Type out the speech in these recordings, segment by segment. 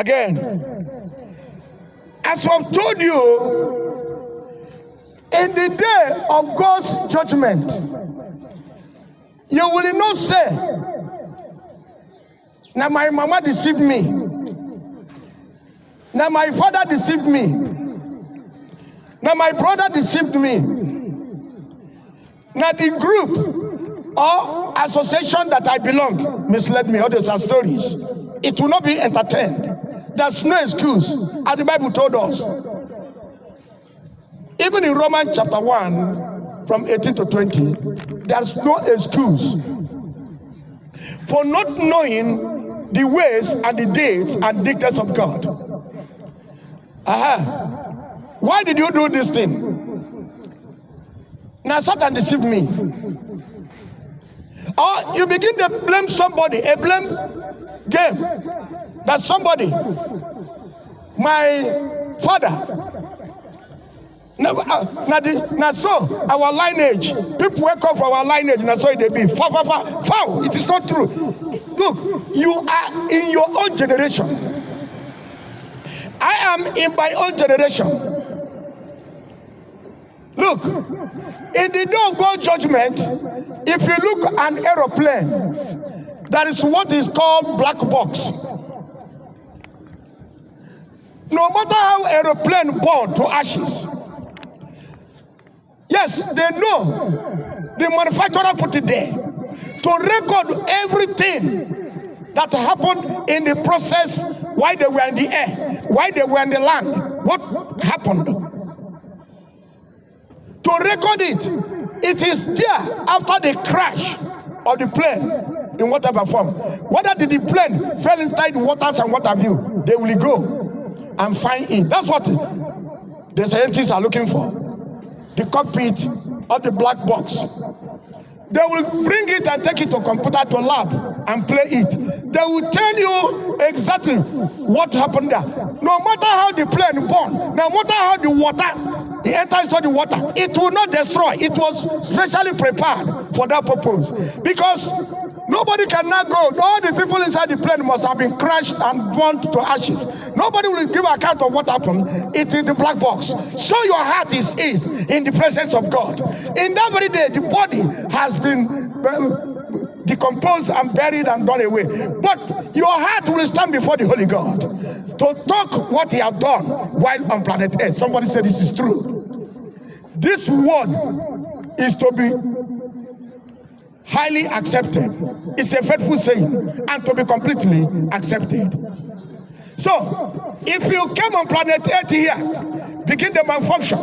again. As I've told you, in the day of God's judgment, you will not say, now my mama deceived me, now my father deceived me, now my brother deceived me, now the group or association that I belong misled me. All those are stories. It will not be entertained. There's no excuse, as the Bible told us. Even in Romans chapter 1, from 18 to 20, there's no excuse for not knowing the ways and the deeds and dictates of God. Why did you do this thing? Now Satan deceived me. Or you begin to blame somebody, a blame game. That somebody, my father, now so our lineage, people wake up for our lineage, and so they be foul. It is not true. Look, you are in your own generation. I am in my own generation. Look, in the day of God's judgment, if you look at an aeroplane, that is what is called black box. No matter how aeroplane burn to ashes, yes, they know the manufacturer put it there to record everything that happened in the process, while they were in the air, while they were in the land, what happened. To record it, it is there after the crash of the plane in whatever form. Whether the plane fell inside the waters and what have you, they will go and find it. That's what the scientists are looking for. The cockpit or the black box. They will bring it and take it to computer to lab and play it. They will tell you exactly what happened there. No matter how the plane burned, no matter how the water, it enters into the water, it will not destroy. It was specially prepared for that purpose. Because nobody can now go. All the people inside the plane must have been crushed and burnt to ashes. Nobody will give account of what happened. It is the black box. So your heart is in the presence of God. In that very day, the body has been decomposed and buried and done away. But your heart will stand before the Holy God to talk what he has done while on planet Earth. Somebody said this is true. This word is to be highly accepted. It's a faithful saying and to be completely accepted. So, if you came on planet Earth here, begin to malfunction,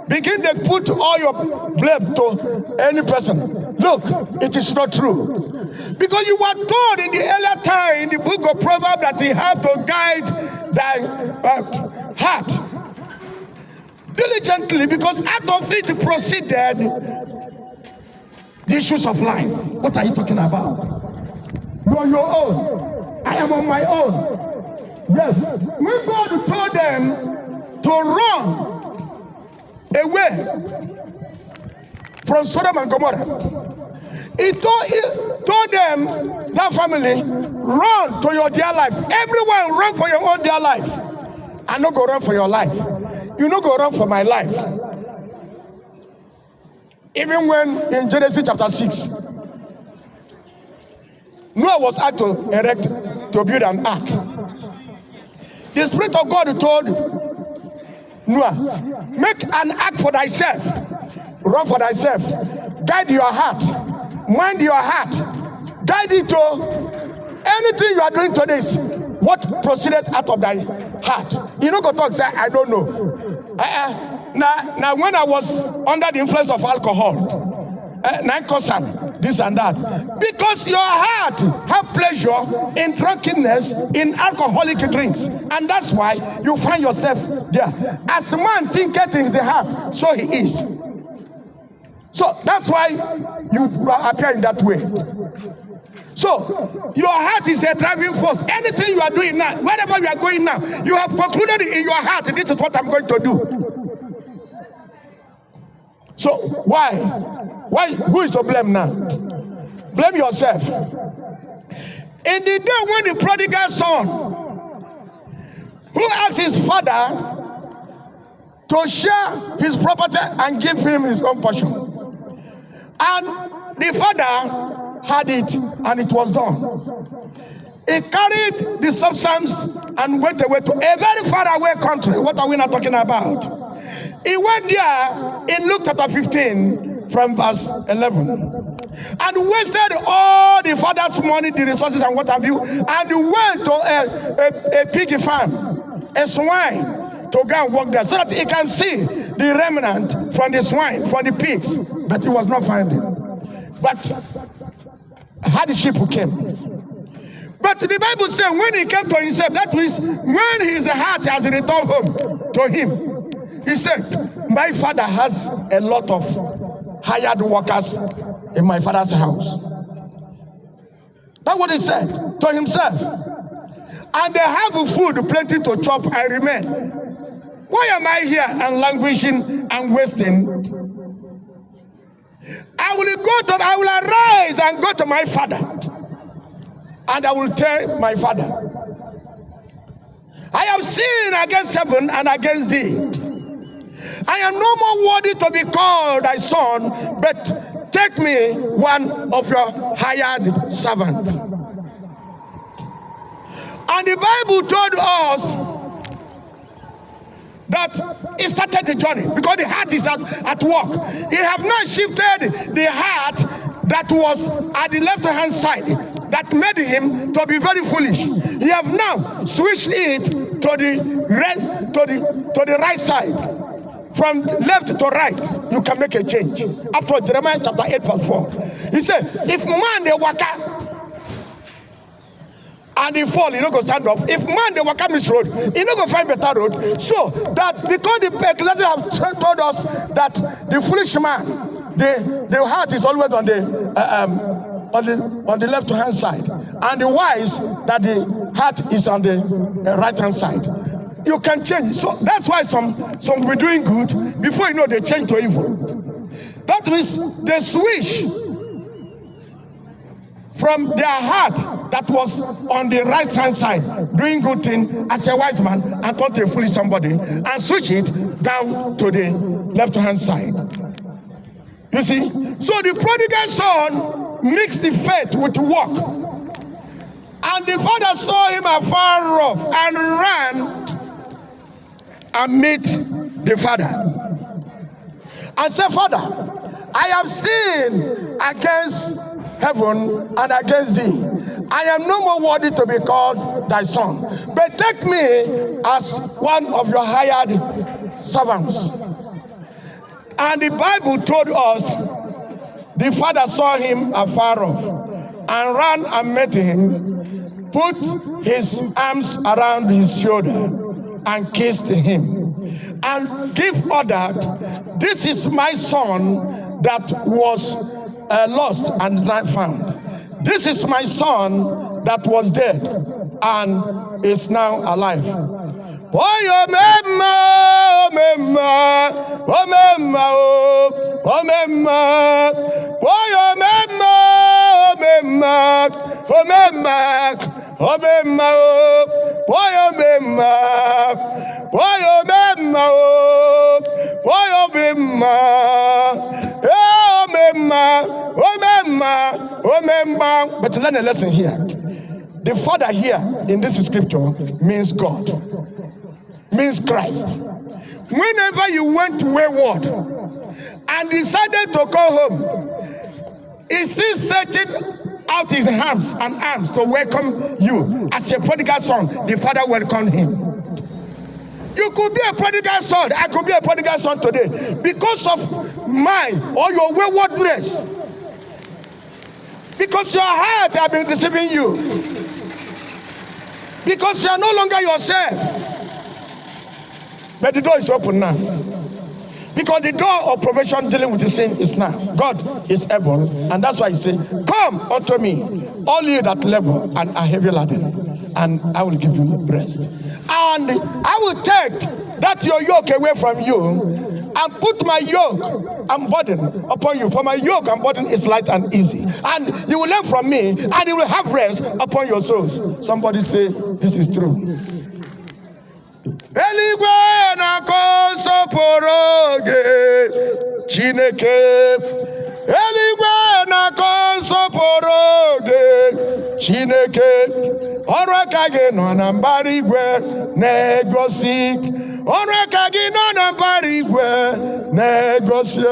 begin to put all your blame to any person. Look, it is not true. Because you were told in the earlier time in the book of Proverbs that he had to guide thy heart diligently, because out of it proceeded the issues of life. What are you talking about? You are your own. I am on my own. Yes. When God told them to run away from Sodom and Gomorrah, he told them, that family, run to your dear life. Everyone run for your own dear life. I no go run for your life. You no go run for my life. Even when in Genesis chapter 6, Noah was asked to build an ark. The Spirit of God told Noah, make an ark for thyself, run for thyself, guide your heart, mind your heart, guide it to anything you are doing today. What proceeded out of thy heart? You know, go talk, say, I don't know. Now, when I was under the influence of alcohol, this and that, because your heart have pleasure in drunkenness, in alcoholic drinks, and that's why you find yourself there. As a man thinketh in the heart, so he is. So that's why you appear in that way. So your heart is a driving force. Anything you are doing now, wherever you are going now, you have concluded in your heart, this is what I'm going to do. So why? Who is to blame now? Blame yourself. In the day when the prodigal son who asked his father to share his property and give him his own portion. And the father had it, and it was done. He carried the substance and went away to a very far away country. What are we not talking about? He went there in Luke chapter 15 from verse 11 and wasted all the father's money, the resources and what have you, and he went to a piggy farm, a swine, to go and work there so that he can see the remnant from the swine, from the pigs, but he was not finding. But hardship came. But the Bible says when he came to himself, that means when his heart has returned home to him, he said, my father has a lot of hired workers in my father's house. That's what he said to himself. And they have food plenty to chop and remain. Why am I here and languishing and wasting? I will arise and go to my father, and I will tell my father, I have sinned against heaven and against thee. I am no more worthy to be called thy son, but take me one of your hired servants. And the Bible told us that he started the journey because the heart is at work. He have now shifted the heart that was at the left-hand side that made him to be very foolish. He have now switched it to the right side. From left to right, you can make a change. After Jeremiah chapter 8 verse 4, he said, if man they waka and he fall, he not go stand up. If man they waka miss road, he not go find better road. So that because the Ecclesiastes have told us that the foolish man, the heart is always on the left hand side, and the wise that the heart is on the right hand side. You can change. So that's why some will be doing good before you know they change to evil. That means they switch from their heart that was on the right hand side doing good thing as a wise man and turn to a foolish somebody and switch it down to the left hand side. You see? So the prodigal son mixed the faith with work. And the father saw him afar off and ran and meet the father and said, Father, I have sinned against heaven and against thee. I am no more worthy to be called thy son, but take me as one of your hired servants. And the Bible told us the father saw him afar off and ran and met him, put his arms around his shoulder and kissed him and give order, this is my son that was lost and not found. This is my son that was dead and is now alive. Oh mema, oh mema, oh mema, oh mema, oh mema, oh mema, oh mema. Obema o, obema, obema o, obema, obema. But learn a lesson here. The Father here in this scripture means God, means Christ. Whenever you went wayward and decided to go home, he's still searching out his hands and arms to welcome you. As a prodigal son, the father welcomed him. You could be a prodigal son. I could be a prodigal son today because of my or your waywardness. Because your heart has been deceiving you. Because you are no longer yourself. But the door is open now. Because the door of probation dealing with the sin is now. God is able, and that's why he said, come unto me, all you that labor and are heavy laden, and I will give you rest. And I will take that your yoke away from you and put my yoke and burden upon you. For my yoke and burden is light and easy. And you will learn from me, and you will have rest upon your souls. Somebody say, this is true. eluigwe na-akọ nsọpụrụ gị Chineke, eluigwe na-akọ nsọpụrụ gị Chineke, ọrụ aka gị nọ na mbara igwe na-egosi, ọrụ aka gị nọ na mbara igwe na-egosi